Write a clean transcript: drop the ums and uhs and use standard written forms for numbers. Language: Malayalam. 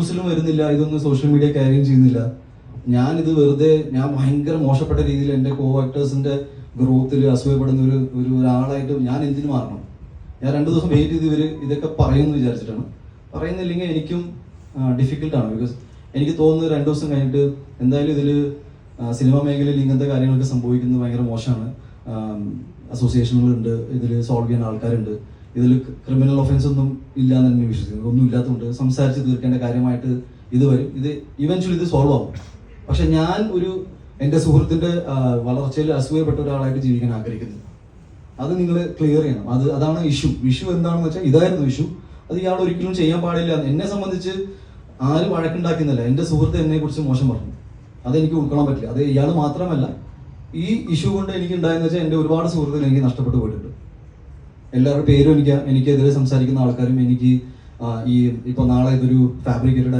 ന്യൂസിലും വരുന്നില്ല, ഇതൊന്നും സോഷ്യൽ മീഡിയ ക്യാരിയും ചെയ്യുന്നില്ല. ഞാനിത് വെറുതെ ഞാൻ ഭയങ്കര മോശപ്പെട്ട രീതിയിൽ എൻ്റെ കോ ആക്ടേഴ്സിന്റെ ഗ്രോത്തിൽ അസൂയപ്പെടുന്ന ഒരാളായിട്ട് ഞാൻ എന്തിനു മാറണം? ഞാൻ 2 ദിവസം വെയിറ്റ് ചെയ്ത് ഇതൊക്കെ പറയുമെന്ന് വിചാരിച്ചിട്ടാണ്. പറയുന്നില്ലെങ്കിൽ എനിക്കും ഡിഫിക്കൽട്ടാണ്. ബിക്കോസ് എനിക്ക് തോന്നുന്നത് 2 ദിവസം കഴിഞ്ഞിട്ട് എന്തായാലും ഇതിൽ സിനിമാ മേഖലയിൽ ഇങ്ങനത്തെ കാര്യങ്ങളൊക്കെ സംഭവിക്കുന്നത് ഭയങ്കര മോശമാണ്. അസോസിയേഷനുകളുണ്ട്, ഇതിൽ സോൾവ് ചെയ്യാൻ ആൾക്കാരുണ്ട്, ഇതിൽ ക്രിമിനൽ ഒഫൻസ് ഒന്നും ഇല്ല എന്ന് തന്നെ വിശ്വസിക്കുന്നു. ഒന്നും ഇല്ലാത്തതുകൊണ്ട് സംസാരിച്ച് തീർക്കേണ്ട കാര്യമായിട്ട് ഇത് വരും. ഇത് ഇവൻച്വലി ഇത് സോൾവ് ആവും. പക്ഷെ ഞാൻ എൻ്റെ സുഹൃത്തിൻ്റെ വളർച്ചയിൽ അസൂയപ്പെട്ട ഒരാളായിട്ട് ജീവിക്കാൻ ആഗ്രഹിക്കുന്നു. അത് നിങ്ങൾ ക്ലിയർ ചെയ്യണം. അതാണ് ഇഷ്യൂ എന്താണെന്ന് വെച്ചാൽ ഇതായിരുന്നു ഇഷ്യൂ. അത് ഇയാൾ ഒരിക്കലും ചെയ്യാൻ പാടില്ല. എന്നെ സംബന്ധിച്ച് ആരും വഴക്കുണ്ടാക്കുന്നില്ല. എൻ്റെ സുഹൃത്ത് എന്നെ കുറിച്ച് മോശം പറഞ്ഞു, അതെനിക്ക് ഉൾക്കൊള്ളാൻ പറ്റില്ല. അത് ഇയാൾ മാത്രമല്ല, ഈ ഇഷ്യൂ കൊണ്ട് എനിക്ക് ഉണ്ടായെന്ന് വെച്ചാൽ എൻ്റെ ഒരുപാട് സുഹൃത്തുക്കൾ എനിക്ക് നഷ്ടപ്പെട്ടു പോയിട്ടുണ്ട്. എല്ലാവരുടെ പേരും എനിക്കെതിരെ സംസാരിക്കുന്ന ആൾക്കാരും എനിക്ക് ഇപ്പോൾ നാളെ ഇതൊരു ഫാബ്രിക്കേറ്റഡ്